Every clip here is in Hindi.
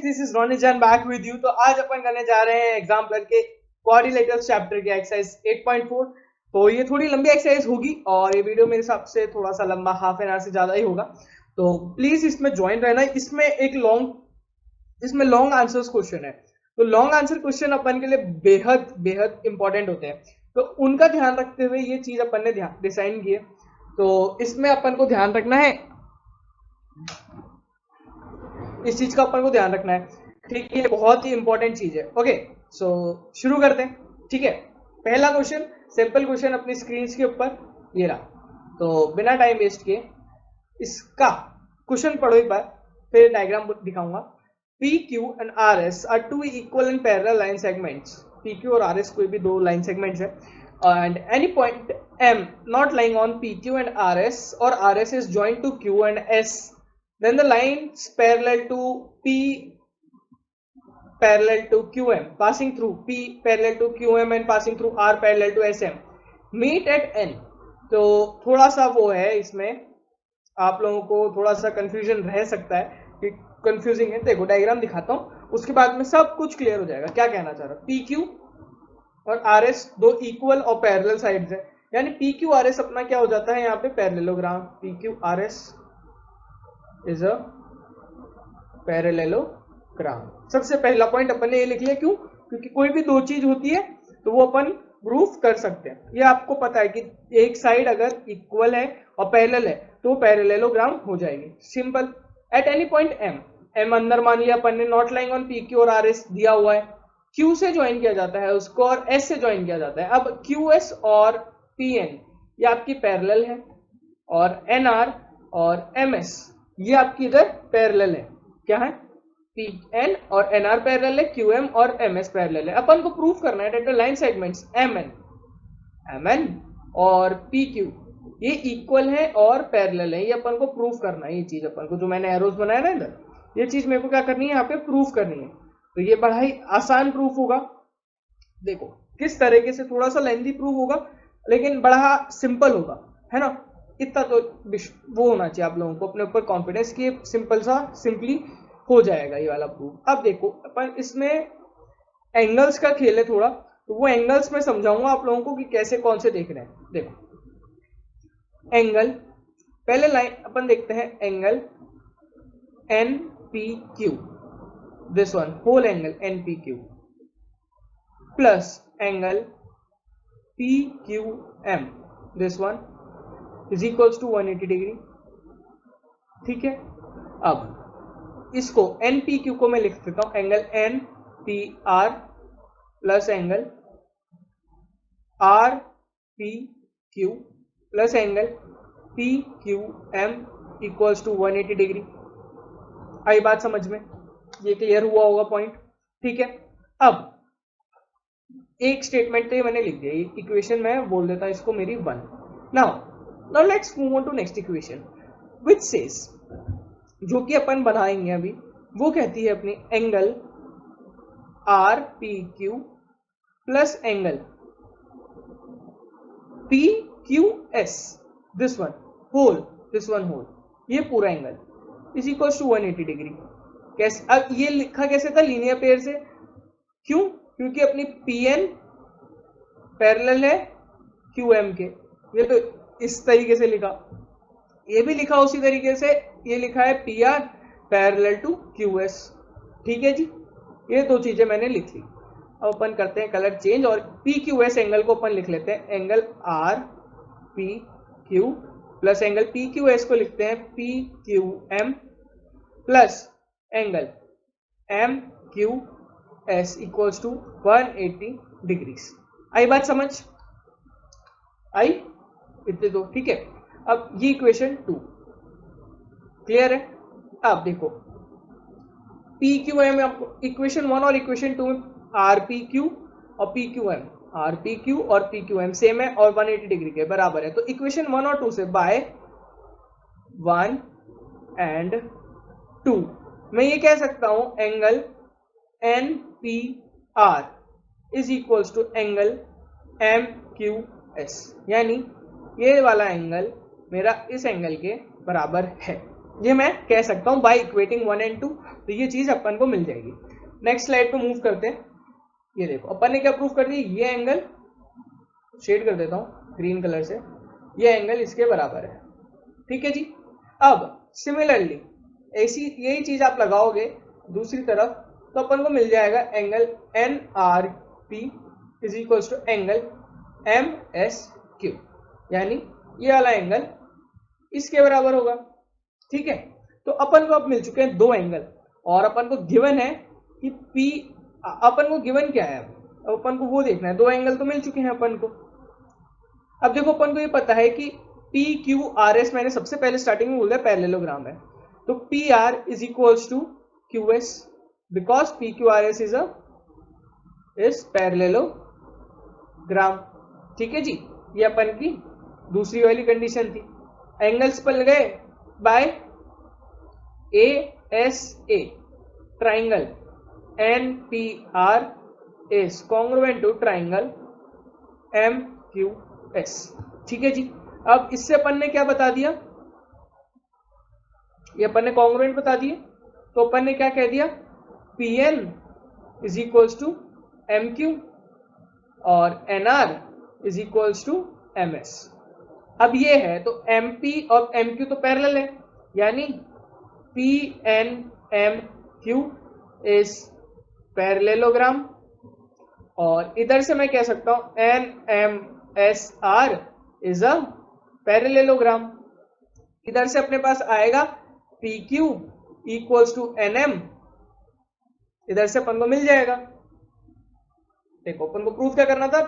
दिस इज रोनिजान बैक विद यू। तो आज अपन करने जा रहे हैं एग्जाम्पलर के क्वाड्रिलेटरल्स चैप्टर के एक्सरसाइज 8.4। तो ये थोड़ी लंबी एक्सरसाइज होगी और ये वीडियो मेरे हिसाब से थोड़ा सा लंबा, हाफ एन आवर से ज्यादा ही होगा। तो प्लीज इसमें ज्वाइन रहना। इसमें लॉन्ग आंसर्स क्वेश्चन है। तो लॉन्ग आंसर क्वेश्चन अपन के लिए बेहद बेहद इंपॉर्टेंट होते हैं। तो उनका ध्यान रखते हुए ये चीज अपन ने डिजाइन की है। तो इसमें अपन को ध्यान रखना है, इस चीज का अपन को ध्यान रखना है, ठीक है। बहुत ही इंपॉर्टेंट चीज है। ओके, सो शुरू करते हैं, ठीक है। पहला क्वेश्चन, सिंपल क्वेश्चन अपनी स्क्रीन के ऊपर ये रहा। तो बिना टाइम वेस्ट किए इसका क्वेश्चन पढ़ो एक बार, फिर डायग्राम दिखाऊंगा। PQ and RS are two equal and parallel line segments. PQ और RS कोई भी दो लाइन सेगमेंट्स है, and any point M not lying on PQ and RS or RS is joined to Q and S, then the lines parallel to P parallel to QM passing through P parallel to QM and passing through R parallel to SM meet at N। तो थोड़ा सा वो है, इसमें आप लोगों को थोड़ा सा कंफ्यूजन रह सकता है कि कंफ्यूजिंग है। देखो डायग्राम दिखाता हूं, उसके बाद में सब कुछ क्लियर हो जाएगा क्या कहना चाह रहा हूं। PQ और RS दो इक्वल और पैरेलल साइड्स है, यानी PQ RS अपना क्या हो जाता है यहाँ पे parallelogram. PQ RS is a parallelogram. सबसे पहला पॉइंट अपन ने ये लिख लिया, क्यों? क्योंकि कोई भी दो चीज होती है तो वो अपन प्रूफ कर सकते हैं। ये आपको पता है कि एक साइड अगर इक्वल है और पैरेलल है तो पैरेललोग्राम हो जाएगी, simple. At any point M अंदर मान लिया अपन ने, नॉट लाइंग ऑन PQ और RS दिया हुआ है, Q से ज्वाइन किया जाता है उसको और S से ज्वाइन किया जाता है। अब QS और PN ये आपकी पैरेलल है, और NR और MS ये आपकी इधर पैरेलल है। क्या है? PN और NR पैरेलल है, QM और MS पैरेलल है। अपन को प्रूफ करना है that the line segments MN और PQ ये इक्वल है और पैरेलल है। ये अपन को प्रूफ करना है। ये चीज अपन को, जो मैंने एरोज बनाया ना इधर, ये चीज मेरे को क्या करनी है, यहाँ पे प्रूफ करनी है। तो ये बड़ा ही आसान प्रूफ होगा। देखो किस तरीके से, थोड़ा सा लेंथी प्रूफ होगा लेकिन बड़ा सिंपल होगा, है ना। इतना तो वो होना चाहिए आप लोगों को अपने ऊपर कॉन्फिडेंस कि सिंपल सा सिंपली हो जाएगा ये वाला प्रूफ। अब देखो अपन इसमें एंगल्स का खेल है थोड़ा, तो वो एंगल्स में समझाऊंगा आप लोगों को कि कैसे कौन से देख रहे हैं। देखो एंगल, पहले लाइन अपन देखते हैं, angle NPQ, this one whole angle NPQ plus angle PQM, this one is equals to 180 degree, ठीक है। अब इसको NPQ को मैं लिख देता हूं angle NPR plus angle RPQ plus angle PQM equals to 180 degree. आई बात समझ में? ये क्लियर हुआ होगा पॉइंट, ठीक है। अब एक स्टेटमेंट तो ये मैंने लिख दिया, ये इक्वेशन में बोल देता इसको मेरी 1। Now let's move on to next equation which says, जो कि अपन बनाएंगे अभी, वो कहती है अपनी angle RPQ plus angle PQS, this one whole, ये पूरा angle is equal to 180 degree. कैसे? अब ये लिखा कैसे था? लीनियर पेयर से। क्यों? क्योंकि अपनी PN पैरेलल है QM के। ये तो इस तरीके से लिखा, ये भी लिखा उसी तरीके से, ये लिखा है PR पैरेलल टू QS, ठीक है जी। ये दो चीजें मैंने लिख ली। अब अपन करते हैं कलर चेंज और PQS एंगल को अपन लिख लेते हैं angle RPQ plus angle PQS को लिखते हैं PQM plus angle MQS equals to 180 degrees. आई बात समझ आई? इतने दो, ठीक है। अब ये इक्वेशन 2 क्लियर है। अब देखो PQM, इक्वेशन 1 और इक्वेशन 2 में RPQ और PQM सेम है और 180 डिग्री के बराबर है। तो इक्वेशन 1 और 2 से बाय 1 एंड 2 मैं ये कह सकता हूं angle NPR is equals to angle MQS, यानी ये वाला एंगल मेरा इस एंगल के बराबर है। ये मैं कह सकता हूं बाय इक्वेटिंग 1 and 2, तो ये चीज अपन को मिल जाएगी। नेक्स्ट स्लाइड पे मूव करते हैं। ये देखो अपन ने क्या प्रूव कर दिया, ये एंगल शेड कर देता हूं ग्रीन कलर से, ये एंगल इसके बराबर है, ठीक है जी। अब सिमिलरली ऐसी यही चीज आप लगाओगे दूसरी तरफ, तो अपन को मिल जाएगा angle NRP is equal to angle MSQ, यानी ये वाला एंगल इसके बराबर होगा, ठीक है। तो अपन को अब मिल चुके हैं दो एंगल, और अपन को गिवन है कि P, अपन को गिवन क्या है, अब अपन को वो देखना है। दो एंगल तो मिल चुके हैं अपन को। अब देखो अपन को ये पता है कि PQRS, मैंने सबसे पहले स्टार्टिंग में बोला पैरेललोग्राम है, तो PR is equals to QS because PQRS is parallelogram, ठीक है जी। ये अपन की दूसरी वाली कंडीशन थी। एंगल्स बन गए by ASA, triangle NPR is congruent to triangle MQS, ठीक है जी। अब इससे अपन ने क्या बता दिया, ये अपन ने कॉन्ग्रुएंट बता दिए, तो अपन ने क्या कह दिया, PN is equals to MQ और NR is equals to MS। अब ये है तो MP और MQ तो पैरेलल है, यानी PNMQ इज पैरेललोग्राम, और इधर से मैं कह सकता हूं NMSR इज अ पैरेललोग्राम। इधर से अपने पास आएगा PQ इक्वल्स टू NM, इधर से अपन को मिल जाएगा। देखो अपन को प्रूफ क्या करना था,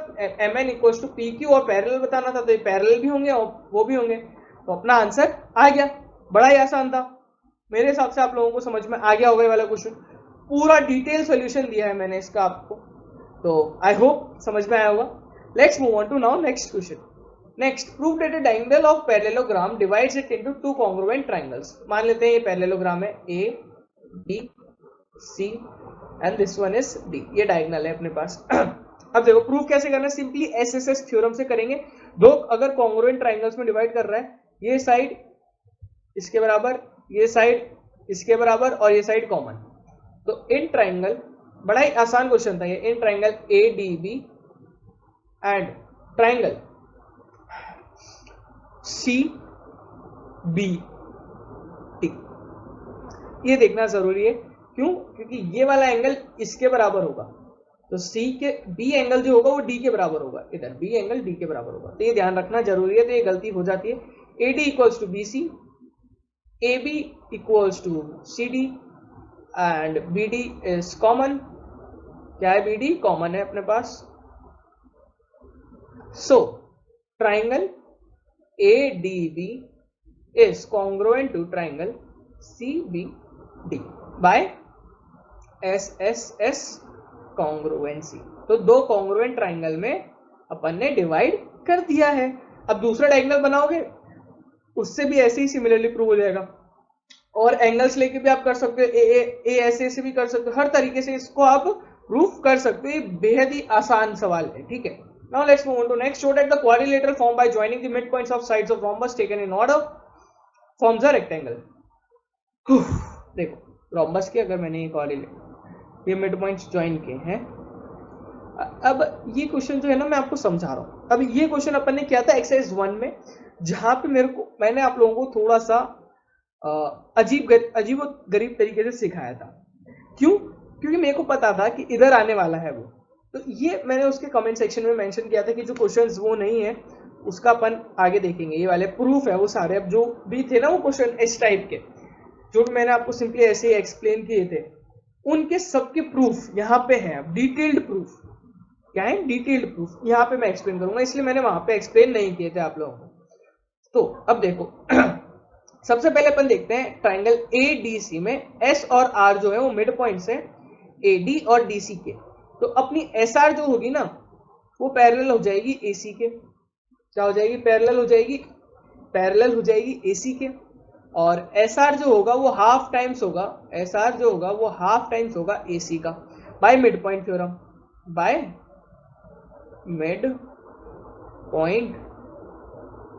MN इक्वल्स टू PQ और पैरेलल बताना था, तो ये पैरेलल भी होंगे और वो भी होंगे, तो अपना आंसर आ गया। बड़ा ही आसान था, मेरे हिसाब से आप लोगों को समझ में आ गया होगा ये वाला क्वेश्चन। पूरा डिटेल सॉल्यूशन दिया है मैंने इसका आपको, तो आई होप समझ में आया होगा। Let's move on to now next question. Next, prove that a diagonal of parallelogram divides it into two congruent triangles. मान लेते हैं ये पैरेललोग्राम है A B C and this one is D, ये डायगोनल है अपने पास। अब देखो प्रूव कैसे करना है, सिंपली SSS थ्योरम से करेंगे। दो अगर कॉन्ग्रुएंट ट्रायंगल्स में डिवाइड कर रहा है, ये साइड इसके बराबर, ये साइड इसके बराबर और ये साइड कॉमन, तो इन ट्रायंगल, बड़ा ही आसान क्वेश्चन था ये, in triangle ADB and triangle CBD, ये देखना जरूरी है। क्यों? क्योंकि ये वाला एंगल इसके बराबर होगा, तो B एंगल जो होगा वो D के बराबर होगा, इधर B एंगल D के बराबर होगा, तो ये ध्यान रखना जरूरी है, तो ये गलती हो जाती है। AD equals to BC, AB equals to CD and BD is common. क्या है BD? कॉमन है अपने पास। So triangle ADB is congruent to triangle CBD by SSS congruency। तो दो कॉन्ग्रुएंट ट्राइंगल में अपन ने डिवाइड कर दिया है। अब दूसरा डायगोनल बनाओगे उससे भी ऐसे ही सिमिलरली प्रूव हो जाएगा, और एंगल्स लेके भी आप कर सकते हो, ऐसे से भी कर सकते हो, हर तरीके से इसको आप प्रूफ कर सकते हो। ये बेहद ही आसान सवाल है, ठीक है। Now let's move on to next. Show that the quadrilateral formed by joining the midpoints of sides of rhombus taken in order forms a rectangle. देखो rhombus के अगर मैंने ये मिड पॉइंट्स ज्वाइन किए हैं, अब ये क्वेश्चन जो है ना मैं आपको समझा रहा हूँ। अब ये क्वेश्चन अपन ने किया था एक्सरसाइज 1 में, जहां पे मैंने आप लोगों को थोड़ा सा अजीब गरीब तरीके से सिखाया था। क्यों? क्योंकि मेरे को पता था कि इधर आने वाला है वो, तो ये मैंने उसके कमेंट सेक्शन में मेंशन किया था कि जो क्वेश्चंस वो नहीं है उसका अपन आगे देखेंगे। ये वाले प्रूफ है वो सारे, अब जो भी थे ना वो क्वेश्चन इस टाइप के, जो भी मैंने आपको सिंपली ऐसे ही एक्सप्लेन किए थे, उनके सबके प्रूफ यहाँ पे हैं। डिटेल्ड प्रूफ क्या है? डिटेल्ड प्रूफ यहाँ पे मैं एक्सप्लेन करूंगा, इसलिए मैंने वहां पे एक्सप्लेन नहीं किए थे आप लोगों को। तो अब देखो सबसे पहले अपन देखते हैं ट्राइंगल ADC में S और R जो है वो मिड पॉइंट्स है AD और DC के। तो अपनी SR जो होगी ना वो पैरेलल हो जाएगी AC के। क्या हो जाएगी? पैरेलल हो जाएगी AC के। और SR जो होगा वो हाफ टाइम्स होगा, SR जो होगा वो हाफ टाइम्स होगा AC का, by mid point theorem, by mid point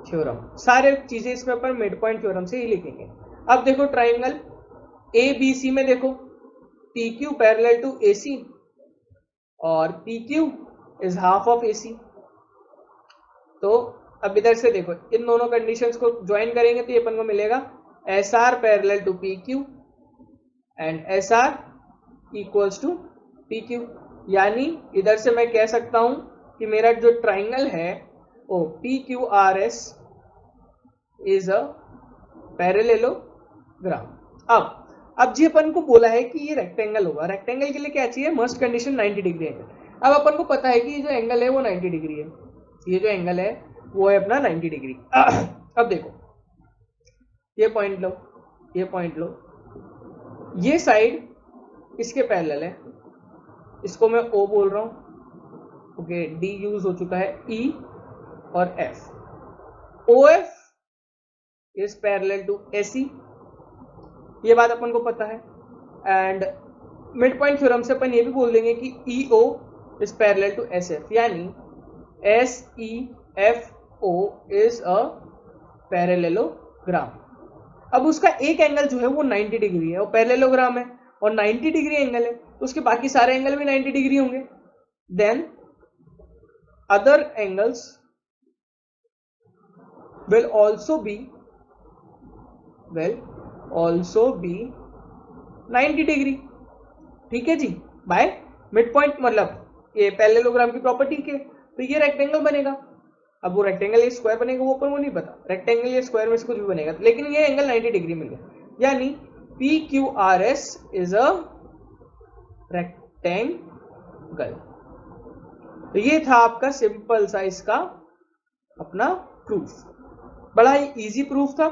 theorem. सारे चीजें इसमें अपन मिड पॉइंट थ्योरम से ही लिखेंगे। अब देखो ट्राइंगल ए बी सी में देखो P Q parallel to A C और P Q is half of A C. तो अब इधर से देखो इन दोनों कंडीशंस को ज्वाइन करेंगे तो ये अपन को मिलेगा S R parallel to P Q and S R equals to P Q. यानी इधर से मैं कह सकता हूं कि मेरा जो ट्राइंगल है वो P Q R S is a parallelogram. अब जी अपन को बोला है कि ये रेक्टेंगल होगा, रेक्टेंगल के लिए क्या चाहिए, मस्ट कंडीशन 90 डिग्री एंगल। अब अपन को पता है कि ये जो एंगल है वो 90 डिग्री है, ये जो एंगल है वो है अपना 90 डिग्री। अब देखो ये पॉइंट लो, ये पॉइंट लो, ये साइड इसके पैरेलल है, इसको मैं O बोल रहा हूं, ओके D यूज हो चुका है, E और F। OF is parallel to AC, ये बात अपन को पता है। एंड मिड पॉइंट थ्योरम से अपन ये भी बोल देंगे कि EO is parallel to SF, यानी SEFO इज अ पैरेललोग्राम। अब उसका एक एंगल जो है वो 90 डिग्री है, वो पैरेललोग्राम है और 90 डिग्री एंगल है, तो उसके बाकी सारे एंगल भी 90 डिग्री होंगे। Then other angles will also be 90 degree. ठीक है जी, बाय मिड पॉइंट मतलब ये पैरेललोग्राम की प्रॉपर्टी के, तो ये रेक्टेंगल बनेगा। अब वो रेक्टेंगल ये स्क्वायर बनेगा वो अपन को नहीं पता, रेक्टेंगल ये स्क्वायर में से कुछ भी बनेगा, लेकिन ये एंगल 90 डिग्री मिल गया, यानी P Q R S is a rectangle. तो ये था आपका सिंपल सा इसका अपना प्रूफ, बड़ा ही इजी प्रूफ था,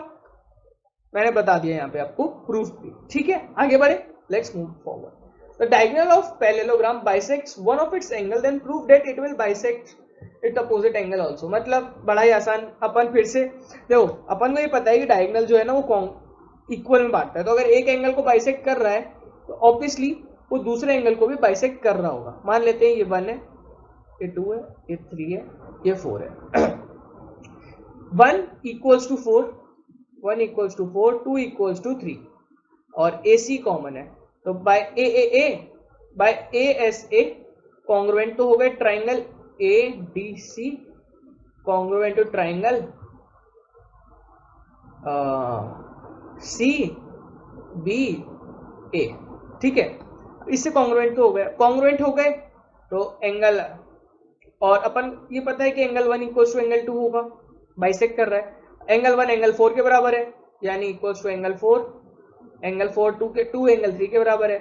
मैंने बता दिया यहाँ पे आपको प्रूफ भी। ठीक है, आगे बढ़े, let's move forward. The diagonal of parallelogram bisects one of its angle, then prove that it will bisect it opposite angle also. मतलब बड़ा ही आसान, अपन फिर से देखो, अपन को ये पता है कि डायगोनल जो है ना वो इक्वल में बांटता है, तो अगर एक एंगल को बाइसेक्ट कर रहा है तो ऑब्वियसली वो दूसरे एंगल को भी बाइसेक्ट कर रहा होगा। मान लेते हैं ये 1 है, ये 2 है, ये 3 है, ये 4 है। 1 equals to 4, 1 equals to 4, 2 equals to 3 और AC कॉमन है, तो by AAA by ASA congruent तो हो गए triangle ADC congruent to triangle CBA। ठीक है, इससे कॉन्ग्रुएंट तो हो गए, कॉन्ग्रुएंट हो गए तो एंगल, और अपन ये पता है कि एंगल 1 इक्वल्स टू एंगल 2 होगा, बाइसेक्ट कर रहा है। एंगल 1 एंगल 4 के बराबर है, यानी equals to angle 4, angle 4 2 angle 3 के बराबर है,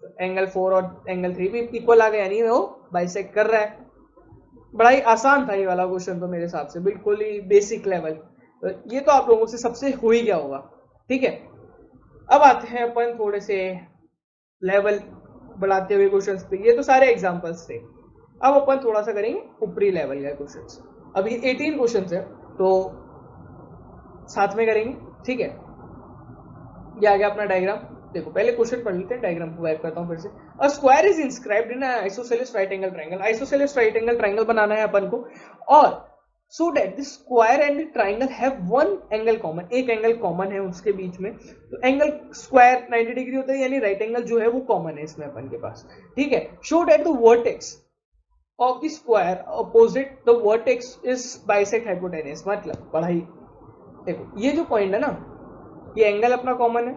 तो एंगल 4 और एंगल 3 भी इक्वल आ गए, यानी वो बाइसेक्ट कर रहा है। बड़ा ही आसान था ये वाला क्वेश्चन तो मेरे हिसाब से, बिल्कुल ही बेसिक लेवल, तो ये तो आप लोगों से सबसे हो ही गया होगा। ठीक है, अब आते हैं अपन थोड़े से लेवल बढ़ाते हुए क्वेश्चंस पे। ये तो सारे एग्जांपल्स थे, अब अपन थोड़ा सा करेंगे ऊपरी लेवल के क्वेश्चंस। अभी 18 क्वेश्चंस है तो साथ में करेंगे। ठीक है, ये आ गया अपना डायग्राम। देखो पहले क्वेश्चन पढ़ लेते हैं, डायग्राम को वाइप करता हूं फिर से। A square is inscribed in isosceles right angle triangle. Isosceles right angle triangle बनाना है अपन को, और so that this square and triangle have one angle common, एक एंगल कॉमन है उसके बीच में। तो एंगल स्क्वायर 90 डिग्री होता है, यानी राइट एंगल जो है वो कॉमन है इसमें अपन के पास। ठीक है, show that the vertex of the square opposite the vertex is bisect hypotenuse. मतलब बड़ा ही देखो, ये जो पॉइंट है ना, ये एंगल अपना कॉमन है,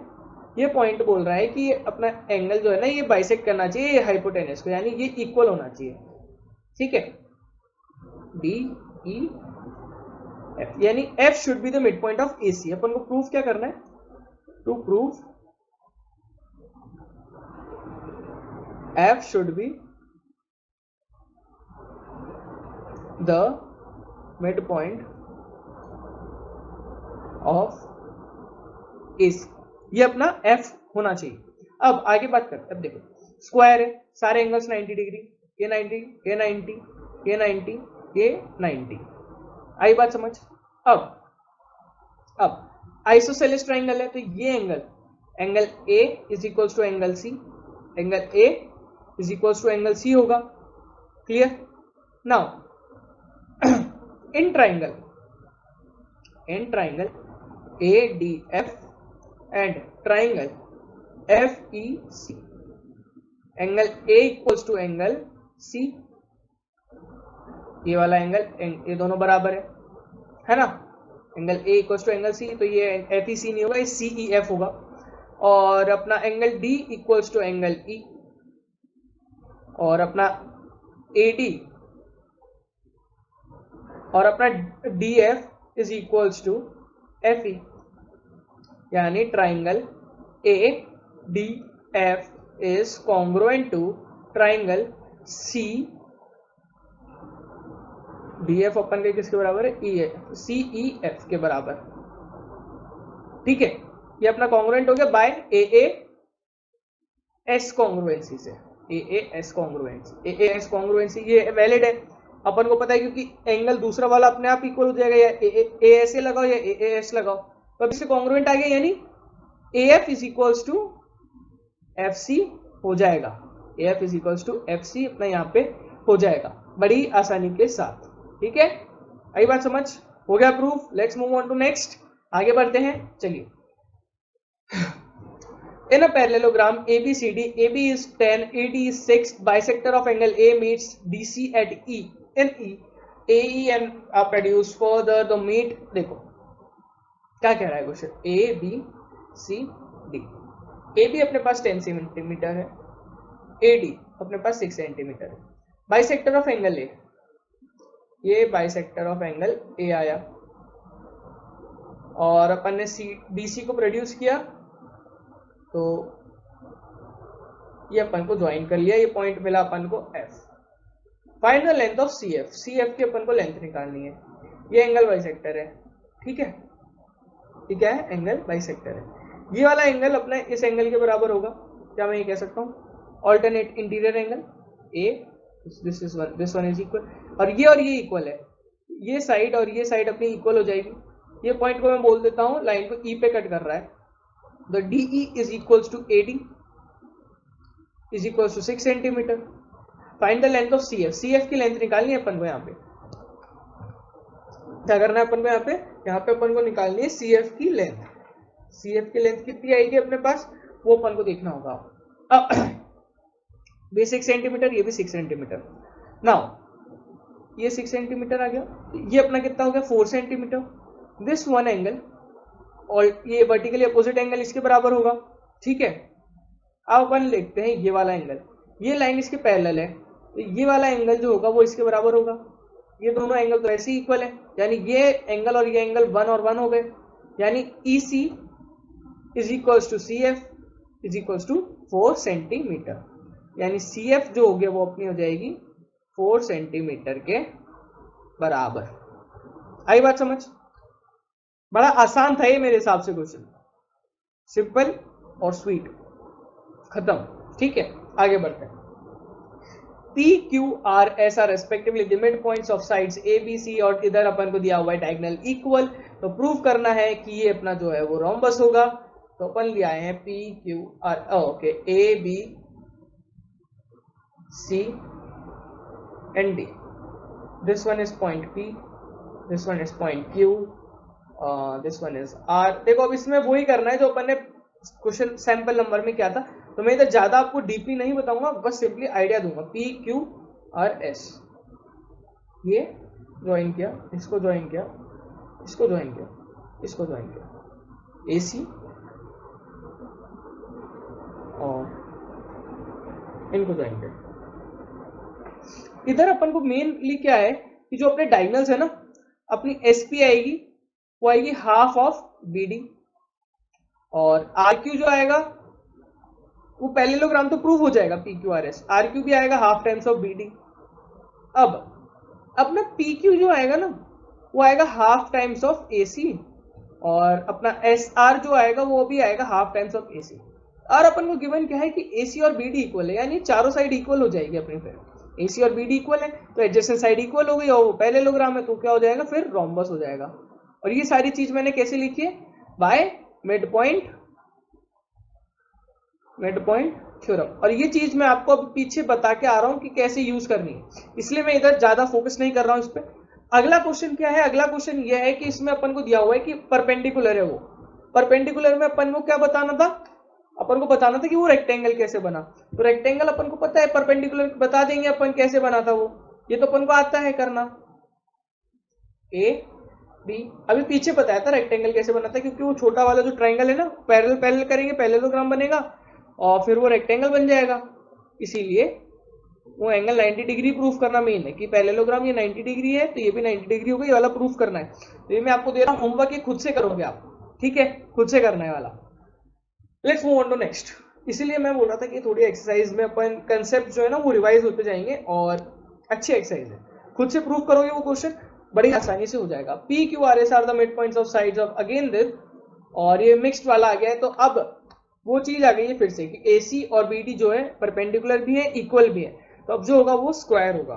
ये पॉइंट बोल रहा है कि ये अपना एंगल जो है ना ये बाइसेक्ट करना चाहिए ये हाइपोटेनस को, यानी ये इक्वल होना चाहिए। ठीक है, DEF, यानी F should be the mid point of AC। अपन को प्रूफ क्या करना है, to prove F should be the mid point of AC, ये अपना F होना चाहिए। अब आगे बात करते हैं। अब देखो स्क्वायर है, सारे एंगल्स 90 डिग्री, ये 90, ये 90, ये 90, ये 90, आई बात समझ। अब आइसोसेलेस ट्रायंगल है, तो ये angle A is equals to angle C, angle A is equals to angle C होगा। Clear? Now in triangle ADF and triangle FEC, angle A equals to angle C, ये वाला एंगल, ये दोनों बराबर है ना, angle A equals to angle C, तो ये FEC नहीं होगा, ये CEF होगा। और अपना angle D equals to angle E, और अपना AD और अपना DF is equals to FE, यानी triangle ADF is congruent to triangle DF अपन के किसके बराबर है, CEF के बराबर, ठीक है। ये अपना कॉन्ग्रुएंट हो गया बाय AAS कॉन्ग्रुएंसी से, AAS कॉन्ग्रुएंसी ये वैलिड है, अपन को पता है, क्योंकि एंगल दूसरा वाला अपने आप इक्वल हो जाएगा, या ASA लगाओ या AAS लगाओ, तो अब इससे कॉन्ग्रुएंट आ गया, यानी AF is equals to FC हो जाएगा, AF is equals to FC अपना यहाँ पे हो जाएगा बड़ी आसानी के साथ, ठीक है। आई बात समझ, हो गया proof. Let's move on to next, आगे बढ़ते हैं, चलिए। In a parallelogram ABCD, AB is 10, AD is 6, bisector of angle A meets DC at E, in E, AE and are produced further the meet, देखो क्या कह रहा है क्वेश्चन, ABCD, AB अपने पास 10 सेंटीमीटर है, AD अपने पास 6 सेंटीमीटर है, बाइसेक्टर ऑफ एंगल A, ये बाइसेक्टर ऑफ एंगल A आया, और अपन ने DC को प्रोड्यूस किया, तो ये अपन को ज्वाइन कर लिया, ये पॉइंट मिला अपन को F। Final length of CF, CF की अपन को लेंथ निकालनी है, ये एंगल बाइसेक्टर है, ठीक है, ठीक है, एंगल बाइसेक्टर है। ये वाला एंगल अपने इस एंगल के बराबर होगा, क्या मैं ये कह सकता हूँ, alternate interior angle A, this one is equal, और ये इक्वल है, ये साइड और ये साइड अपनी इक्वल हो जाएगी। ये पॉइंट को मैं बोल देता हूँ, लाइन को E पे कट कर रहा है, the DE is equals to AD is equals to 6 centimetre. Find the length of CF, CF की लेंथ निकालनी है अपन को, यहाँ पे क्या करना है अपन को, यहाँ पे अपन को निकालनी है CF की लेंथ। CF की लेंथ कितनी आएगी अपने पास, वो अपन को देखना होगा। ये 6 सेंटीमीटर, ये भी 6 सेंटीमीटर। नाउ ये 6 सेंटीमीटर आ गया, ये अपना कितना हो गया 4 सेंटीमीटर। दिस वन एंगल और ये वर्टिकली अपोजिट एंगल इसके बराबर होगा, ठीक है। अब अपन लिखते हैं ये वाला एंगल, ये लाइन इसके पैरेलल है, तो ये वाला एंगल जो होगा वो इसके बराबर होगा। ये दोनों एंगल तो ऐसे ही इक्वल है, यानी ये एंगल और ये एंगल 1 और 1 हो गए, यानी EC is equals to CF is equals to 4 centimetre, यानी CF जो हो गया वो अपनी हो जाएगी 4 सेंटीमीटर के बराबर। आई बात समझ, बड़ा आसान था ये मेरे हिसाब से क्वेश्चन, सिंपल और स्वीट, खत्म, ठीक है। आगे बढ़ते हैं। PQRS are respectively the mid points of sides ABC, और इधर अपन को दिया हुआ है डायगोनल इक्वल, तो प्रूव करना है कि ये अपना जो है वो रोम्बस होगा। तो अपन ले आए हैं PQR, okay, ABC and D, this one is point P, this one is point Q, this one is R। देखो अब इसमें वही करना है जो अपन ने क्वेश्चन सैंपल नंबर में किया था, तो मैं इधर ज्यादा आपको डीपली नहीं बताऊंगा, बस सिंपली आइडिया दूंगा। PQRS, ये ज्वाइन किया, इसको ज्वाइन किया, इसको ज्वाइन किया, इसको ज्वाइन किया, AC और इनको ज्वाइन किया। इधर अपन को मेनली क्या है कि जो अपने डायगोनल्स है ना, अपनी SP आएगी, वो आएगी हाफ ऑफ BD, और RQ जो आएगा वो पैरेललोग्राम तो प्रूव हो जाएगा PQRS, RQ भी आएगा हाफ टाइम्स ऑफ BD। अब अपना PQ जो आएगा ना वो आएगा हाफ टाइम्स ऑफ AC, और अपना SR जो आएगा वो भी आएगा हाफ टाइम्स ऑफ AC। और अपन को गिवन क्या है कि AC और BD इक्वल है, यानी चारों साइड इक्वल हो जाएगी अपनी, फिर AC और BD इक्वल है तो एडजेसेंट साइड इक्वल हो गई, और वो पैरेललोग्राम है तो क्या हो जाएगा, फिर रोम्बस हो जाएगा। और ये सारी चीज मैंने कैसे लिखी है, बाय मिड पॉइंट थ्योरम। और ये चीज मैं आपको अब पीछे बता के आ रहा हूं कि कैसे यूज करनी है, इसलिए मैं इधर ज्यादा फोकस नहीं कर रहा हूं इस पे। अगला क्वेश्चन क्या है, अगला क्वेश्चन ये है कि इसमें अपन को दिया हुआ है कि परपेंडिकुलर है, वो परपेंडिकुलर में अपन को क्या बताना था, अपन को बताना था कि वो रेक्टेंगल कैसे बना। तो रेक्टेंगल अपन को पता है, परपेंडिकुलर बता देंगे अपन कैसे बना था वो, ये तो अपन को आता है करना। ए बी, अभी पीछे बताया था रेक्टेंगल कैसे बना था, क्योंकि वो छोटा वाला जो ट्राइंगल है ना, पैरेलल पैरेलल करेंगे, पैरेललोग्राम बनेगा और फिर वो रेक्टेंगल बन जाएगा। इसीलिए वो एंगल 90 डिग्री प्रूफ करना मेन है कि पैरेललोग्राम ये 90 डिग्री है तो ये भी 90 डिग्री होगा, ये वाला प्रूफ करना है। तो ये मैं आपको दे रहा हूं होमवर्क, ये खुद से करोगे आप, ठीक है, खुद से करना है वाला। Let's move on to next. इसीलिए मैं बोल रहा था कि थोड़ी एक्सरसाइज में अपन कंसेप्ट जो है ना वो रिवाइज होते जाएंगे और अच्छी एक्सरसाइज है, खुद से प्रूव करोगे वो क्वेश्चन बड़ी आसानी से हो जाएगा। P Q R S R the mid points of sides of again this, और ये मिक्स्ड वाला आ गया है, तो अब वो चीज आ गई है फिर से कि ए सी और बी डी जो है परपेंडिकुलर भी है, इक्वल भी है, तो अब जो होगा वो स्क्वायर होगा।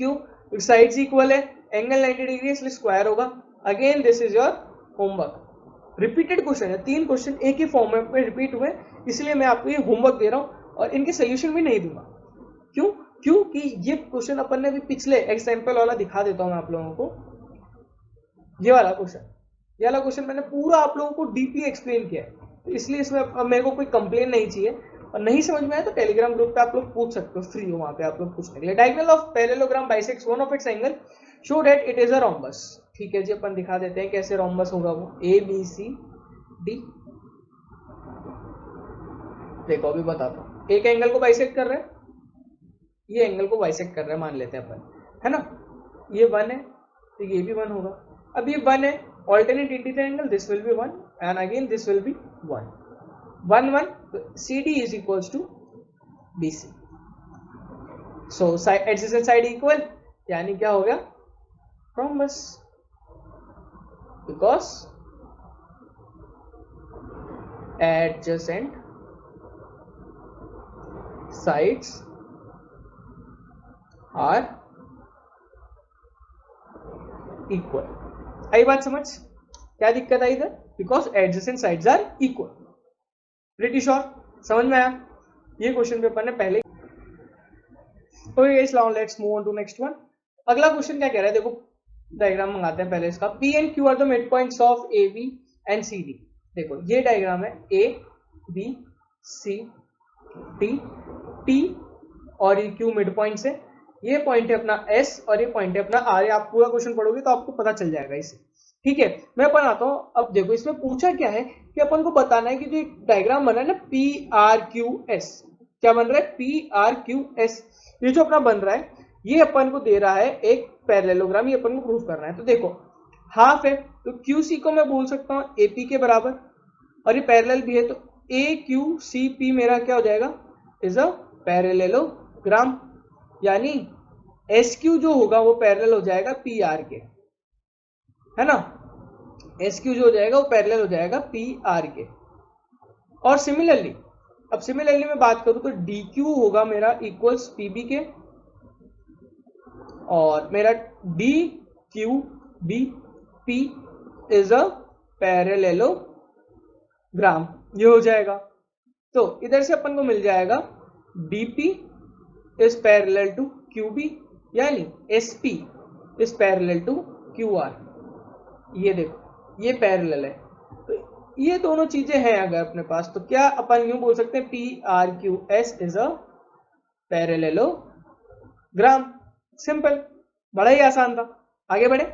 क्यों, साइड्स इक्वल है, एंगल 90 डिग्री इसलिए स्क्वायर होगा। Again this is your homework, repeated question है, 3 क्वेश्चन एक ही फॉर्मेट में रिपीट हुए, इसलिए मैं आपको ये होमवर्क दे रहा हूं और इनके सोल्यूशन भी नहीं दूंगा। क्यों, क्योंकि ये क्वेश्चन अपन ने अभी पिछले एग्जांपल वाला दिखा देता हूं मैं आप लोगों को। ये वाला क्वेश्चन मैंने पूरा आप लोगों को डीपली एक्सप्लेन किया है, तो इसलिए इसमें अब मेरे को कोई कंप्लेन नहीं चाहिए, और नहीं समझ में आया तो टेलीग्राम ग्रुप पे आप लोग पूछ सकते हो, फ्री हो वहां पे आप लोग पूछने के लिए। Diagonal of parallelogram bisects one of its angle, show that it is a rhombus. ठीक है जी, अपन दिखा देते हैं कैसे रोम्बस होगा वो, ए बी सी डी। देखो अभी बताता हूं, एक एंगल को बाइसेक्ट कर रहे हैं, ये एंगल को बाइसेक्ट कर रहे हैं मान लेते हैं अपन, है ना, ये 1 है तो ये भी 1 होगा। अब ये 1 है, alternate into the angle, this will be 1 and again this will be 1 1 1, CD is equals to BC, so side adjacent side equal, यानी क्या हो गया, rhombus, because adjacent sides are equal। आई बात समझ, क्या दिक्कत आई इधर, because adjacent sides are equal. Pretty sure, समझ में आया, ये क्वेश्चन पेपर ने पहले। Okay guys, now let's move on to next one. अगला क्वेश्चन क्या कह रहा है, देखो डायग्राम मंगाते हैं पहले इसका। P and Q are the mid points of A B and C D. देखो ये डायग्राम है, A B C D, T और ये क्यू मिड पॉइंट्स है, ये पॉइंट है अपना S और ये पॉइंट है अपना R। आप पूरा क्वेश्चन पढ़ोगे तो आपको पता चल जाएगा इसे, ठीक है। मैं अपन आता हूं, अब देखो इसमें पूछा क्या है कि अपन को बताना है कि जो डायग्राम बना है ना PRQS, क्या बन रहा है PRQS, ये जो अपना बन रहा है ये अपन को दे रहा है एक पैरेललोग्राम, ये अपन को प्रूफ करना है। तो देखो हाफ है तो QC को मैं बोल सकता हूं AP के बराबर, और ये पैरेलल भी है तो AQCP मेरा क्या हो जाएगा, इज अ पैरेललोग्राम, यानी SQ जो होगा वो पैरेलल हो जाएगा PR के, है ना, SQ जो हो जाएगा वो पैरेलल हो जाएगा PR के। और सिमिलरली, अब सिमिलरली मैं बात करूं तो DQ होगा मेरा इक्वल्स PB के, और मेरा DQBP इज अ पैरेललोग्राम, ये हो जाएगा। तो इधर से अपन को मिल जाएगा DP is parallel to QB, यानी SP is parallel to QR। ये देखो ये पैरेलल है, तो ये दोनों चीजें हैं अगर अपने पास, तो क्या अपन यूं बोल सकते हैं PRQS is a parallelogram. Simple, बड़ा ही आसान था। आगे बढ़े,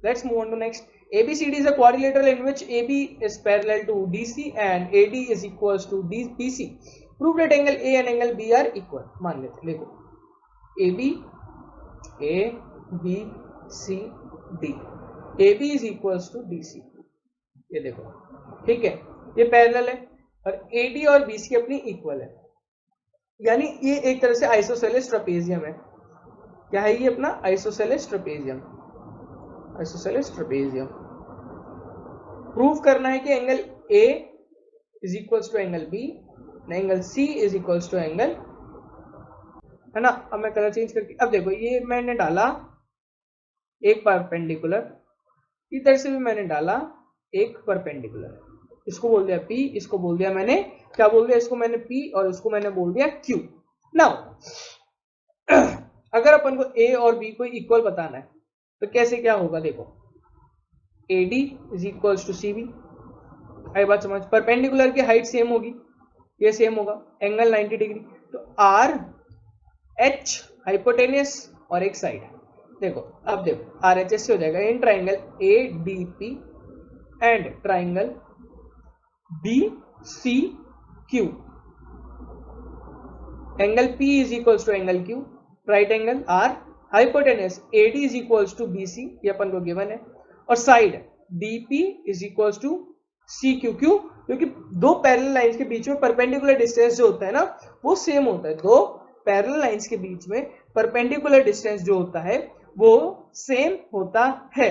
let's move on to next. ABCD is a quadrilateral in which AB is parallel to DC and AD is equals to BC। Prove that angle A and angle B are equal। मान लेते, देखो AB ABCD, AB is equals to DC, ये देखो ठीक है, ये पैरेलल है और AD और BC अपनी इक्वल है, यानी ये एक तरह से आइसोसेलेस ट्रेपेजियम है। क्या है ये अपना isosceles trapezium, isosceles trapezium. Prove करना है कि angle A is equals to angle B, angle C is equals to angle, है ना। अब मैं कलर चेंज करके, अब देखो ये मैंने डाला एक परपेंडिकुलर, इधर से भी मैंने डाला एक परपेंडिकुलर, इसको बोल दिया P, इसको बोल दिया मैंने क्या बोल दिया, इसको मैंने P और इसको मैंने बोल दिया Q। नाउ अगर अपन को A और B को इक्वल बताना है तो कैसे क्या होगा, देखो AD is equals to CB, आई बात समझ। परपेंडिकुलर की हाइट सेम होगी, ये सेम होगा, एंगल 90 डिग्री। तो आर एच हाइपोटेनियस और एक साइड। देखो अब देखो आर एच एस से हो जाएगा in triangle A D P and triangle B C Q, angle P is equals to angle Q, right angle R, hypotenuse AD is equals to BC, ये अपन को गिवन है, और side DP is equals to CQ। क्यों? क्योंकि दो पैरेलल लाइंस के बीच में परपेंडिकुलर डिस्टेंस जो होता है ना वो सेम होता है। दो पैरेलल लाइंस के बीच में परपेंडिकुलर डिस्टेंस जो होता है वो सेम होता है।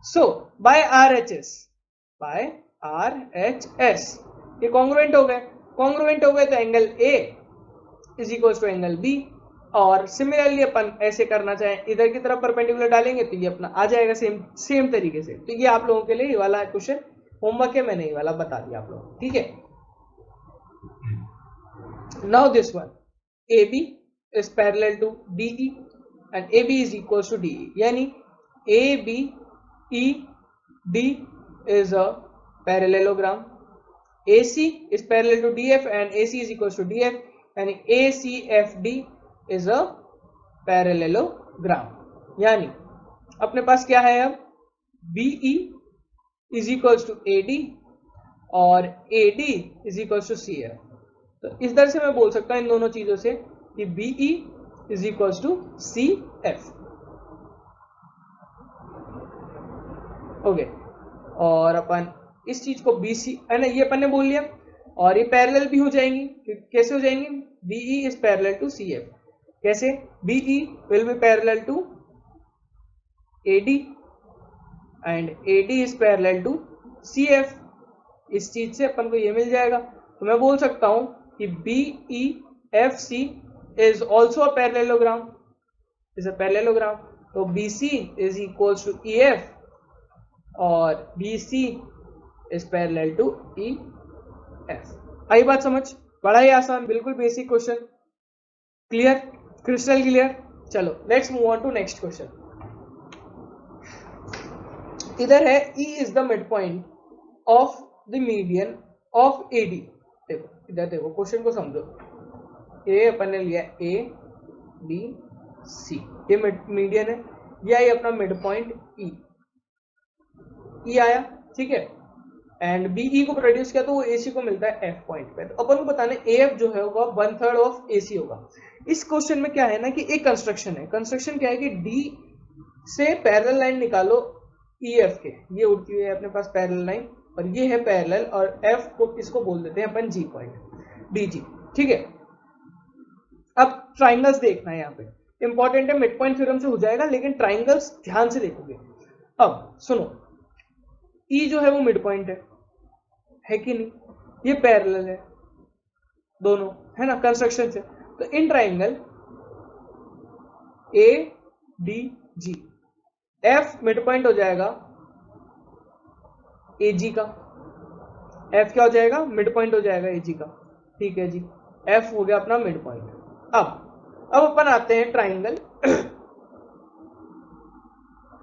सो बाय RHS ये कॉन्ग्रुएंट हो गए, तो angle A is equal to angle B. और सिमिलरली अपन ऐसे करना चाहें, इधर की तरफ परपेंडिकुलर डालेंगे तो ये अपना आ जाएगा सेम तरीके से। तो ये आप लोगों के लिए ये वाला क्वेश्चन होमवर्क है, मैंने ये वाला बता दिया आप लोगों को, ठीक है। Now this one AB is parallel to DE and AB is equal to DE, यानी ABED is a parallelogram, AC is parallel to DF and AC is equals to DF, यानी ACFD is a parallelogram। यानी अपने पास क्या है अब BE is equals to AD और AD is equals to CF। तो इस तरह से मैं बोल सकता हूं इन दोनों चीजों से कि BE is equals to CF। Okay, और अपन इस चीज को BC है ना, ये अपन ने बोल लिया, और ये पैरेलल भी हो जाएंगी। कैसे हो जाएंगी? BE is parallel to CF। कैसे? BE will be parallel to AD and AD is parallel to CF। इस चीज से अपन को ये मिल जाएगा। तो मैं बोल सकता हूं कि BEFC is also a parallelogram, तो BC is equals to EF और BC is parallel to EF। आई बात समझ? बड़ा ही आसान, बिल्कुल basic question. Clear? Crystal clear? चलो let's move on to next question. इधर है E is the mid point of the median of AD। देखो इधर देखो, क्वेश्चन को समझो। ए अपन ने लिया ABC, ये मीडियन है, यह अपना मिड पॉइंट E आया, ठीक है। एंड BE को प्रोड्यूस किया तो वो AC को मिलता है F पॉइंट पे। तो अपन को बताना है AF जो है होगा 1/3 ऑफ AC होगा। इस क्वेश्चन में क्या है ना कि एक कंस्ट्रक्शन है। कंस्ट्रक्शन क्या है कि D से पैरेलल लाइन निकालो EF के, ये उड़ती हुई है अपने पास पैरेलल लाइन, और ये है पैरेलल, और F को किसको बोल देते हैं अपन? G पॉइंट, DG, ठीक है। अब ट्राइंगल्स देखना है, यहाँ पे इंपॉर्टेंट है, मिड पॉइंट थ्योरम से हो जाएगा, लेकिन ट्राइंगल्स ध्यान से देखोगे। अब सुनो, E जो है वो मिड पॉइंट है कि नहीं? ये पैरेलल है दोनों, है ना, कंस्ट्रक्शन से। तो in triangle ADG F mid point हो जाएगा AG का। F क्या हो जाएगा? मिड पॉइंट हो जाएगा AG का, ठीक है जी। F हो गया अपना मिड पॉइंट। अब अपन आते हैं ट्राइंगल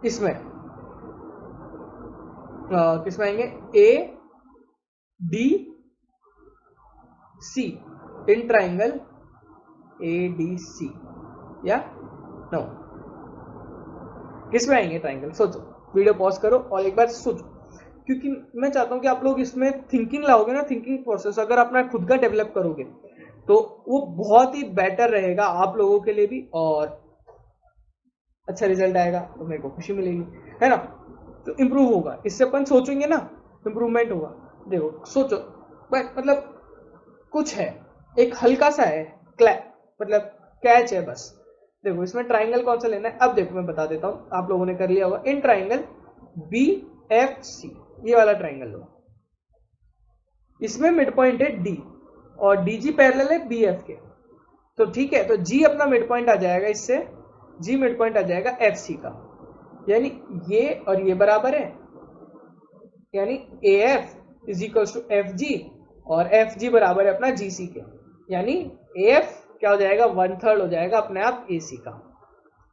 इसमें, किसमें आएंगे? ADC, इन ट्राइंगल ADC, या नो, किसमें आएंगे ट्राइंगल? सोचो, वीडियो पॉज करो और एक बार सोचो, क्योंकि मैं चाहता हूं कि आप लोग इसमें थिंकिंग लाओगे ना, थिंकिंग प्रोसेस अगर अपना खुद का डेवलप करोगे तो वो बहुत ही बेटर रहेगा आप लोगों के लिए भी, और अच्छा रिजल्ट आएगा तो मेरे को खुशी मिलेगी, है ना। तो इंप्रूव होगा, इससे अपन सोचेंगे ना, इंप्रूवमेंट होगा। देखो सोचो, मतलब कुछ है, एक हल्का सा है, मतलब कैच है बस। देखो इसमें ट्राइंगल कौन सा लेना है, अब देखो मैं बता देता हूं, आप लोगों ने कर लिया होगा। इन ट्राइंगल BFC, ये वाला ट्राइंगल लो, इसमें मिड पॉइंट है D और DG पैरेलल है BF के, तो ठीक है। तो G अपना मिड पॉइंट आ जाएगा, इससे G मिड पॉइंट आ जाएगा FC का, यानी ये और ये बराबर है, यानी AF is equal to FG और FG बराबर है अपना GC के, यानी AF क्या हो जाएगा? 1/3 हो जाएगा अपने आप AC का।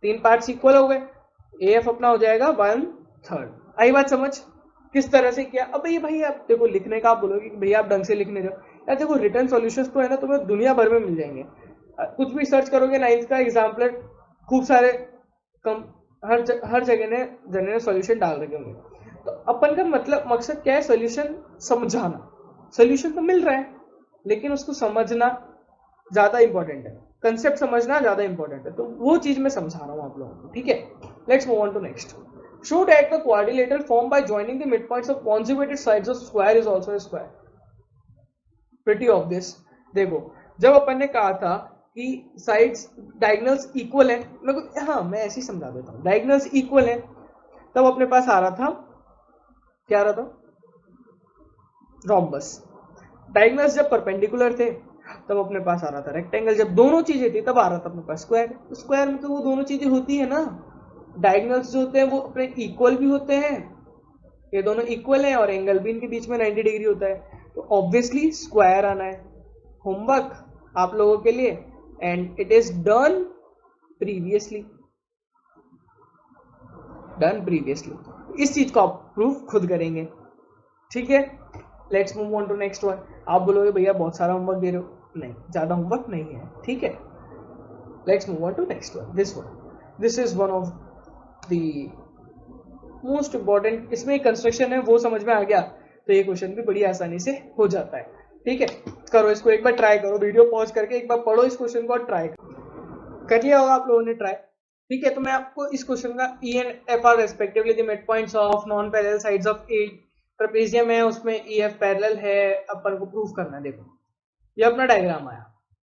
तीन पार्ट्स इक्वल हो गए, AF अपना हो जाएगा 1/3। आई बात समझ? किस तरह से किया। अब ये भाई आप देखो लिखने का आप बोलोगे कि भैया आप ढंग से लिखने दो, यार देखो रिटर्न सॉल्यूशंस तो है ना तुम्हें दुनिया भर में मिल जाएंगे। कुछ भी सर्च करोगे 9th का एग्जाम्पलर खूब सारे कम हर जगह ने सॉल्यूशन डाल रखे होंगे। तो अपन का मतलब मकसद क्या है, सॉल्यूशन समझाना। सॉल्यूशन तो मिल रहा है लेकिन उसको समझना ज्यादा इंपॉर्टेंट है, कंसेप्ट समझना ज्यादा इंपॉर्टेंट है। तो वो चीज मैं समझा रहा हूं आप लोगों को, ठीक है। Let's move on to next. Show that the quadrilateral formed by joining the midpoints of conjugated sides of square is also a square. Pretty obvious। देखो जब अपन ने कहा था कि साइड्स डायगोनल्स इक्वल है, मैं ऐसे ही समझा देता हूं, डायगोनल्स इक्वल है, तब अपने पास आ रहा था, क्या आ रहा था, रोम्बस। डायगोनल्स जब परपेंडिकुलर थे तब अपने पास आ रहा था रेक्टेंगल। जब दोनों चीजें थी तब आ रहा था अपने पास स्क्वायर। स्क्वायर में तो वो दोनों चीजें होती है ना, डायगोनल्स जो होते हैं वो अपने इक्वल भी होते हैं, ये दोनों इक्वल हैं, और एंगल भी इनके बीच में 90 डिग्री होता है, तो ऑब्वियसली स्क्वायर आना है। होमवर्क आप लोगों के लिए, and it is done previously, इस चीज को आप प्रूफ खुद करेंगे, ठीक है। Let's move on to next one. आप बोलोगे भैया बहुत सारा होमवर्क दे रहे हो, नहीं ज्यादा होमवर्क नहीं है, ठीक है। Let's move on to next one. This is one of the most important. इसमें कंस्ट्रक्शन है वो समझ में आ गया तो ये क्वेश्चन भी बड़ी आसानी से हो जाता है, ठीक है। करो इसको एक बार, ट्राई करो, वीडियो पॉज करके एक बार पढ़ो इस क्वेश्चन को और ट्राई कर लिया होगा आप लोगों ने ट्राई, ठीक है। तो मैं आपको इस क्वेश्चन का E and F R respectively the mid points of non parallel sides of A trapezium है, उसमें ई एफ पैरेलल है, अपन को प्रूफ करना है। देखो ये अपना डायग्राम आया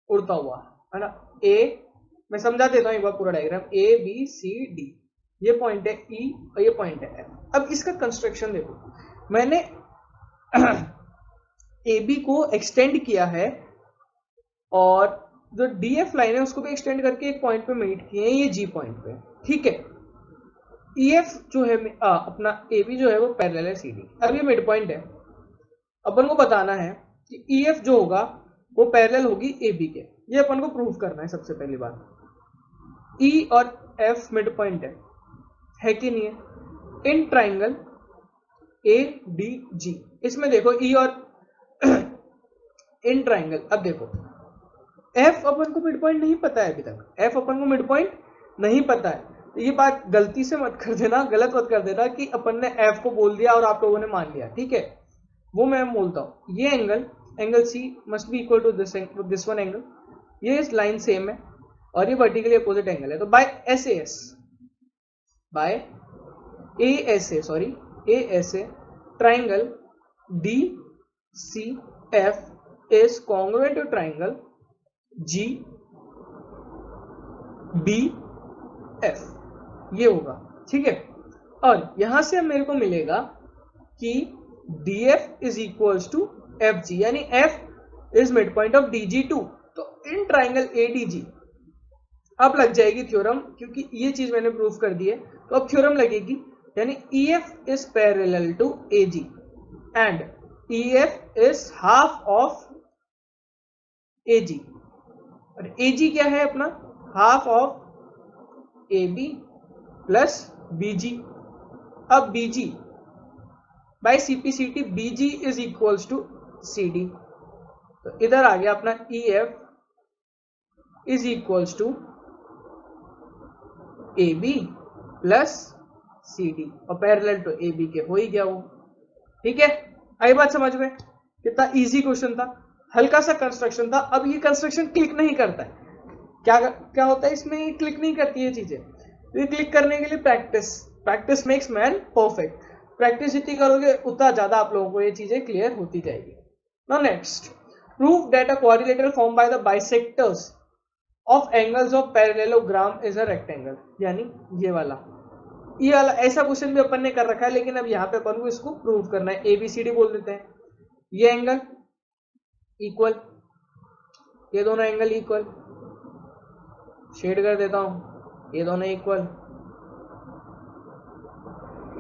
उड़ता हुआ, है ना। ए मैं समझा देता हूँ एक बार पूरा diagram, A B C D, ये पॉइंट है ई और ये पॉइंट है एफ। अब इसका कंस्ट्रक्शन देखो, मैंने ए बी को एक्सटेंड किया है और जो डी एफ लाइन है उसको भी एक्सटेंड करके एक पॉइंट पे मीट किए हैं, ये जी पॉइंट पे, ठीक है। ई एफ जो है अपना ए बी जो है वो पैरेलल है सी डी। अब ये मिड पॉइंट है, अपन को बताना है कि ई एफ जो होगा वो पैरेलल होगी ए बी के, ये अपन को प्रूव करना है सबसे पहली बात। ई और एफ मिड पॉइंट है कि नहीं है इन ट्राइंगल ए डी जी। इसमें देखो ई और इन ट्राइंगल, अब देखो एफ अपन को मिड पॉइंट नहीं पता है अभी तक, एफ अपन को मिड पॉइंट नहीं पता है। तो ये बात गलती से मत कर देना, गलत मत कर देना कि अपन ने एफ को बोल दिया और आप लोगों ने मान लिया, ठीक है। वो मैं बोलता हूं ये angle C must be equal to this one angle, ये लाइन सेम है और ये वर्टिकली अपोजिट एंगल है। तो by A S A triangle D C F is congruent to triangle G B F, ये होगा, ठीक है। और यहां से अब मेरे को मिलेगा कि D F is equals to F G, यानी F is mid point of D G too. तो in triangle A D G अब लग जाएगी थ्योरम, क्योंकि ये चीज मैंने प्रूफ कर दी है तो अब थ्योरम लगेगी, यानी E F is parallel to A G and E F is half of A G. और ए जी क्या है अपना, half of A B plus B G. अब B G by CPCT B G is equals to C D. तो इधर आ गया अपना E F is equals to A B plus C D और पैरेलल टू ए बी के हो ही गया वो, ठीक है। आई बात समझ में, कितना इजी क्वेश्चन था, हल्का सा कंस्ट्रक्शन था। अब ये कंस्ट्रक्शन क्लिक नहीं करता है, क्या होता है इसमें, ये क्लिक नहीं करती है चीजें। तो ये क्लिक करने के लिए practice makes man perfect. Practice जितनी करोगे उतना ज्यादा आप लोगों को ये चीजें क्लियर होती जाएगी। Now next, prove that a quadrilateral form by the bisectors of angles of parallelogram is a rectangle, यानी ये वाला ऐसा क्वेश्चन भी अपन ने कर रखा है, लेकिन अब यहाँ पे अपन को इसको प्रूव करना है। एबीसीडी बोल देते हैं, ये एंगल इक्वल, ये दोनों एंगल इक्वल, शेड कर देता हूं, ये दोनों इक्वल,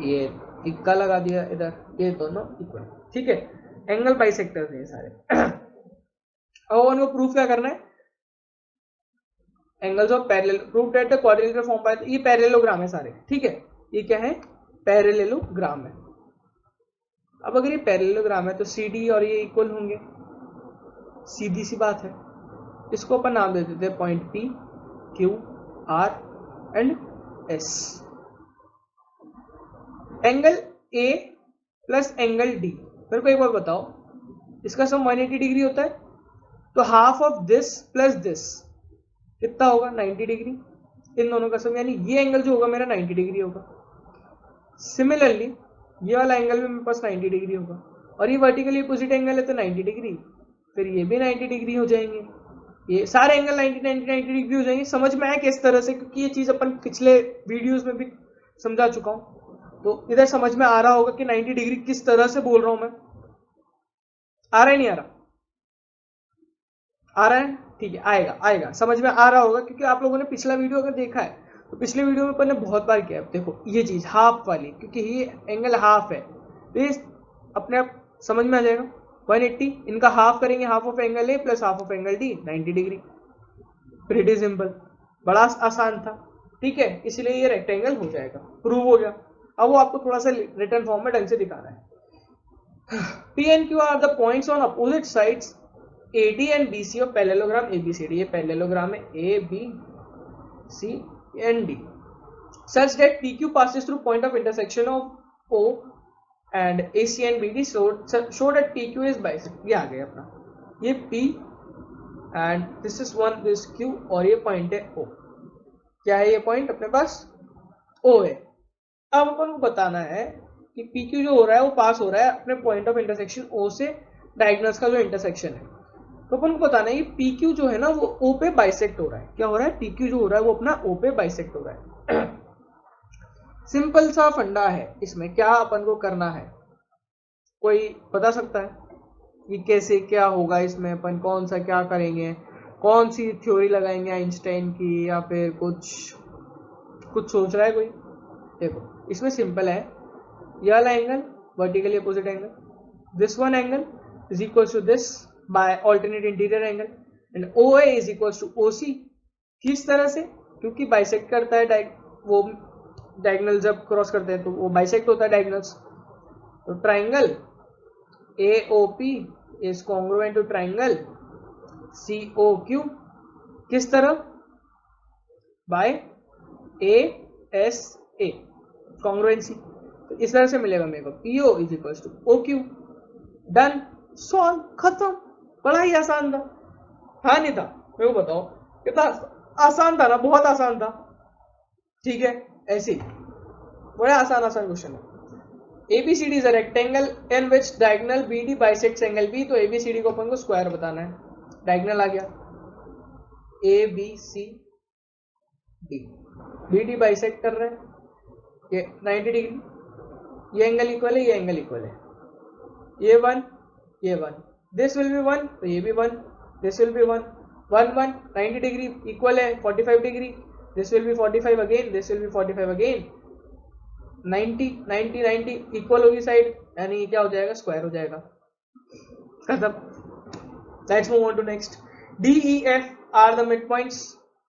ये टिक्का लगा दिया इधर, ये दोनों इक्वल, ठीक है। एंगल बाइसेक्टर्स हैं सारे। अब उनको प्रूफ क्या करना है, angles of parallel, prove that the quadrilateral form by, ये पैरेललोग्राम है सारे, ठीक है। ये क्या है, पैरेललोग्राम है। अब अगर ये पैरेललोग्राम है तो CD और ये इक्वल होंगे, सीधी सी बात है। इसको अपन नाम दे देते हैं point P, Q, R and S। Angle A plus angle D, मेरे को एक बार बताओ, इसका सम 180 डिग्री होता है, तो half of this plus this कितना होगा? 90 डिग्री। इन दोनों का सम, यानी ये एंगल जो होगा मेरा 90 डिग्री होगा। सिमिलरली ये वाला एंगल भी मेरे पास 90 डिग्री होगा, और ये वर्टिकली अपोजिट एंगल है तो 90 डिग्री, फिर ये भी 90 डिग्री हो जाएंगे। ये सारे एंगल 90 डिग्री हो जाएंगे। समझ में आया किस तरह से? क्योंकि ये चीज अपन पिछले वीडियोस में भी समझा चुका हूं, तो इधर समझ में आ रहा होगा कि 90 डिग्री किस तरह से बोल रहा हूं मैं। आ रहा है नहीं आ रहा? आ रहा है, ठीक है, आएगा आएगा, समझ में आ रहा होगा, क्योंकि आप लोगों ने पिछला वीडियो अगर देखा है तो पिछले वीडियो में अपन ने बहुत बार किया है। देखो ये चीज हाफ वाली, क्योंकि ये एंगल हाफ है तो ये अपने आप समझ में आ जाएगा। 180 इनका हाफ करेंगे, half of angle A plus half of angle D, 90 degree. Pretty simple, बड़ा आसान था, ठीक है, इसलिए ये रेक्टेंगल हो जाएगा, प्रूव हो गया। अब वो आपको थोड़ा सा रिटर्न फॉर्म में ढंग से दिखाना है। P and Q are the points on opposite sides AD and BC of parallelogram ABCD। ये पैरेललोग्राम है ABC and D, such that PQ passes through point of intersection of O and AC and BD, show that PQ is bisect। ये आ गया अपना, ये P and this is one, this Q, और ये पॉइंट है O। क्या है ये पॉइंट? अपने पास O है। अब अपन को बताना है कि PQ जो हो रहा है वो पास हो रहा है अपने पॉइंट ऑफ इंटरसेक्शन O से, डायगोनल्स का जो इंटरसेक्शन है। तो अपन को बताना है ये PQ जो है ना वो O पे बाइसेक्ट हो रहा है। क्या हो रहा है? PQ जो हो रहा है वो अपना O पे बाइसेक्ट हो रहा है। सिंपल सा फंडा है, इसमें क्या अपन को करना है, कोई बता सकता है ये कैसे क्या होगा? इसमें अपन कौन सा क्या करेंगे, कौन सी थ्योरी लगाएंगे आइंस्टाइन की, या फिर कुछ सोच रहा है कोई? देखो इसमें सिंपल है, ये वाला angle vertically opposite angle, this one angle is equal to this by alternate interior angle, and OA is equal to OC। किस तरह से? क्योंकि बाइसेक्ट करता है वो डायगोनल, जब क्रॉस करते हैं तो वो बाइसेक्ट होता है डायगोनल्स। तो triangle AOP is congruent to triangle COQ, किस तरह? By ASA, congruency. तो इस तरह से मिलेगा मेरे को PO is equal to OQ। Done, solve, खत्म। बड़ा ही आसान था, हाँ नहीं था? मेरे को बताओ कितना आसान था ना, बहुत आसान था, ठीक है। ऐसे बड़े आसान क्वेश्चन है। ABCD is a rectangle in which diagonal BD bisects angle B। तो ABCD को अपन को स्क्वायर बताना है, डायगोनल आ गया ABCD, BD बाइसेक्ट कर रहे हैं, ये 90 डिग्री, ये एंगल इक्वल है, ये एंगल इक्वल है, ये 1 ये 1, दिस विल बी 1 तो ये भी 1, this will be 1 1 1, 90 degree equal है 45 degree, this will be 45 again, this will be 45 again, 90 90 90 equal होगी साइड, यानी क्या हो जाएगा? स्क्वायर हो जाएगा, खत्म। Let's move on to next. DEF are the mid points.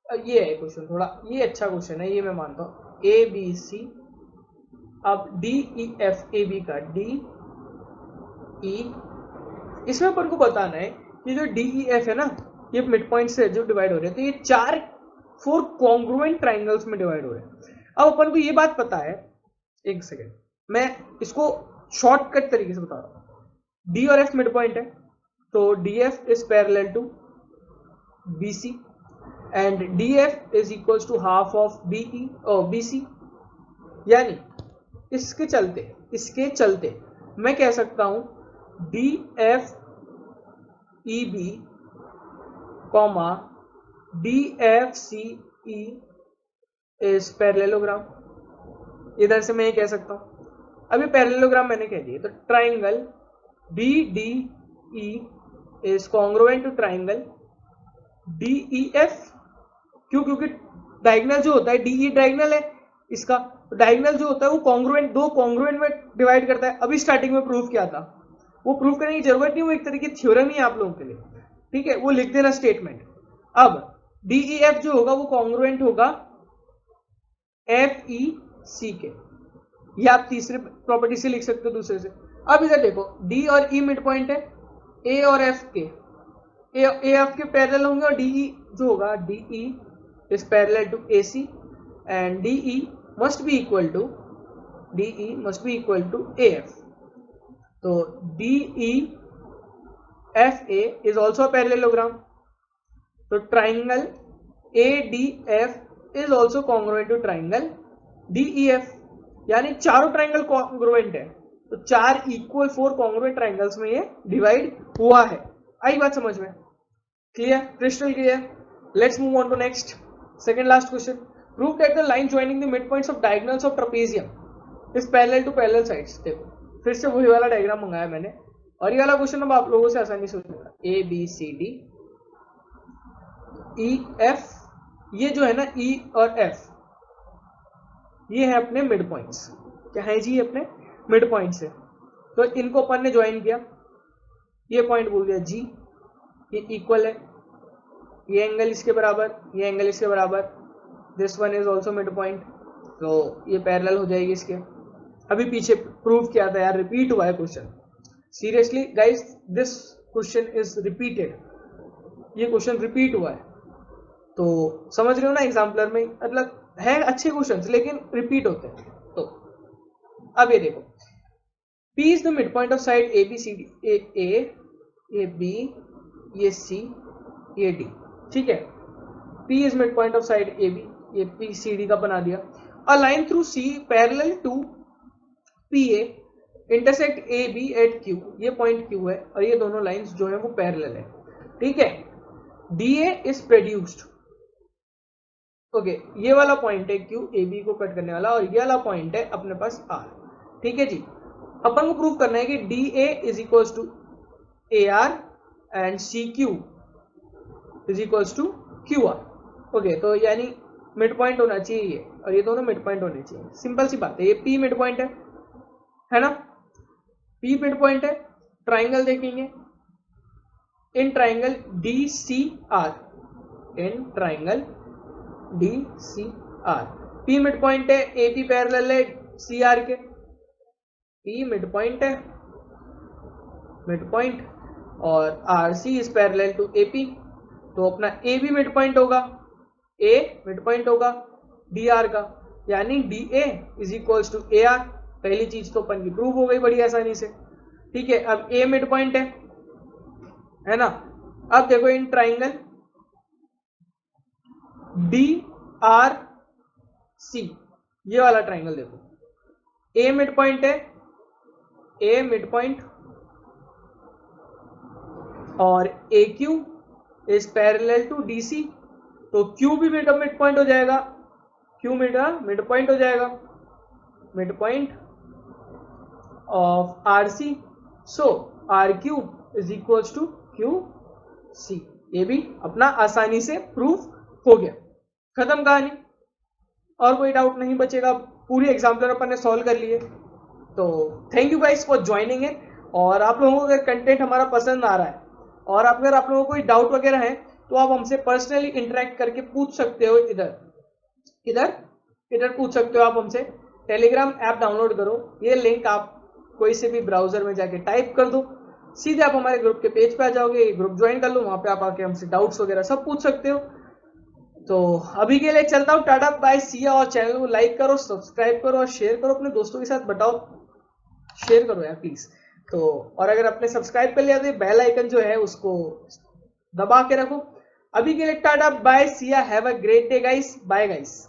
ये है क्वेश्चन, थोड़ा ये अच्छा क्वेश्चन है, ये मैं मानता हूँ। ABC, अब DEF AB का DE, इसमें अपन को बताना है कि जो DEF है ना ये मिड पॉइंट से जो डिवाइड हो रहे हैं, तो ये 4 कॉन्ग्रुएंट ट्राइंगल्स में डिवाइड हो रहे हैं। अब अपन को ये बात पता है, एक सेकेंड मैं इसको शॉर्टकट तरीके से बता रहा हूं। D और F मिड पॉइंट है, तो DF is parallel to BC and DF is equals to half of BE और BC। यानी इसके चलते मैं कह सकता हूं DF EB comma DFCE is parallelogram. इधर से मैं ये कह सकता हूं, अभी पैरेललोग्राम मैंने कह दिया, तो triangle BDE is congruent to triangle DEF। क्यों? क्योंकि डायगोनल जो होता है, DE डायगोनल है इसका, डायगोनल जो होता है वो कॉन्ग्रुएंट, 2 कॉन्ग्रुएंट में डिवाइड करता है। अभी स्टार्टिंग में प्रूफ किया था, वो प्रूफ करने की जरूरत नहीं, वो एक तरीके की थ्योरम ही है आप लोगों के लिए, ठीक है, वो लिख देना स्टेटमेंट। अब DEF जो होगा वो कॉन्ग्रुएंट होगा FEC के, या आप तीसरे प्रॉपर्टी से लिख सकते हो दूसरे से, अब इधर देखो डी और ई मिड पॉइंट है, ए और एफ के, ए एफ के पैरेलल होंगे और डीई जो होगा DE is parallel to A C and DE must be equal to A F. तो DE F A is also parallelogram. तो triangle ADF is also congruent to triangle DEF, यानी चारों ट्राइंगल कॉन्ग्रुएंट है। तो 4 इक्वल 4 कॉन्ग्रुएंट ट्राइंगल्स में ये डिवाइड हुआ है। आई बात समझ में? Clear, crystal clear. Let's move on to next, second last question. Prove that the line joining the mid points of diagonals of trapezium is parallel to parallel sides. देखो फिर से वही वाला डायग्राम मंगाया मैंने, और ये वाला क्वेश्चन अब आप लोगों से आसानी से हो जाएगा। ABCD EF, ये जो है ना E और F, ये है अपने मिड पॉइंट्स। क्या है जी? अपने मिड पॉइंट्स है। तो इनको अपन ने ज्वाइन किया, ये पॉइंट बोल दिया G, ये इक्वल है, ये एंगल इसके बराबर, ये एंगल इसके बराबर, this one is also mid point, तो ये पैरेलल हो जाएगी इसके। अभी पीछे प्रूव किया था यार, रिपीट हुआ है question. Seriously guys, this question is repeated, ये क्वेश्चन रिपीट हुआ है। तो समझ रहे हो ना, एग्जाम्पलर में मतलब है अच्छे क्वेश्चंस लेकिन रिपीट होते हैं। तो अब ये देखो, P is the mid point of side ABCD, ये B, ये C, ये D, ठीक है। P is mid point of side AB, ये PCD का बना दिया। A line through C parallel to PA intersect AB at Q, ये पॉइंट Q है और ये दोनों लाइंस जो है वो पैरेलल है, ठीक है। DA इज प्रोड्यूस्ड, ओके, ये वाला पॉइंट है Q AB को कट करने वाला, और ये वाला पॉइंट है अपने पास R, ठीक है जी। अपन को प्रूव करना है कि DA is equals to AR and CQ is equals to QR, okay. तो यानी मिड पॉइंट होना चाहिए ये, और ये दोनों मिड पॉइंट होने चाहिए। सिंपल सी बात है, ये P मिड पॉइंट है ना, P मिड पॉइंट है। ट्राइंगल देखेंगे, in triangle DCR, in triangle DCR, P mid point है, AP पैरेलल है CR के, P मिड पॉइंट है, मिड पॉइंट, और RC is parallel to AP, तो अपना AB मिड पॉइंट होगा, A मिड पॉइंट होगा DR का, यानी DA is equals to AR। पहली चीज तो अपन की प्रूव हो गई बड़ी आसानी से, ठीक है। अब A मिड पॉइंट है ना। अब देखो इन ट्राइंगल DRC, ये वाला ट्राइंगल देखो, A मिड पॉइंट है, A मिड पॉइंट, और AQ is parallel to DC, तो Q भी मिड पॉइंट हो जाएगा, Q मिड पॉइंट हो जाएगा, mid point of RC, so RQ is equals to QC। ये भी अपना आसानी से प्रूफ हो गया, खत्म कहानी, और कोई डाउट नहीं बचेगा। पूरी एग्जाम्पलर अपन ने सॉल्व कर लिए। तो thank you guys for joining in, और आप लोगों को अगर कंटेंट हमारा पसंद आ रहा है और अगर आप लोगों को कोई डाउट वगैरह है तो आप हमसे पर्सनली इंटरेक्ट करके पूछ सकते हो। इधर पूछ सकते हो आप हमसे। टेलीग्राम ऐप डाउनलोड करो, ये लिंक आप कोई से भी ब्राउजर में जाके टाइप कर दो, सीधे आप हमारे ग्रुप के पेज पे आ जाओगे, ग्रुप ज्वाइन कर लो, वहां पे आप आके हमसे डाउट्स वगैरह सब पूछ सकते हो। तो अभी के लिए चलता हूँ, टाटा बाय सी या, और चैनल को लाइक करो, सब्सक्राइब करो और शेयर करो अपने दोस्तों के साथ, बताओ शेयर करो यार प्लीज। तो और अगर आपने सब्सक्राइब कर लिया तो बेल आइकन जो है उसको दबा के रखो। अभी के लिए Tata bye see ya, have a great day guys, bye guys.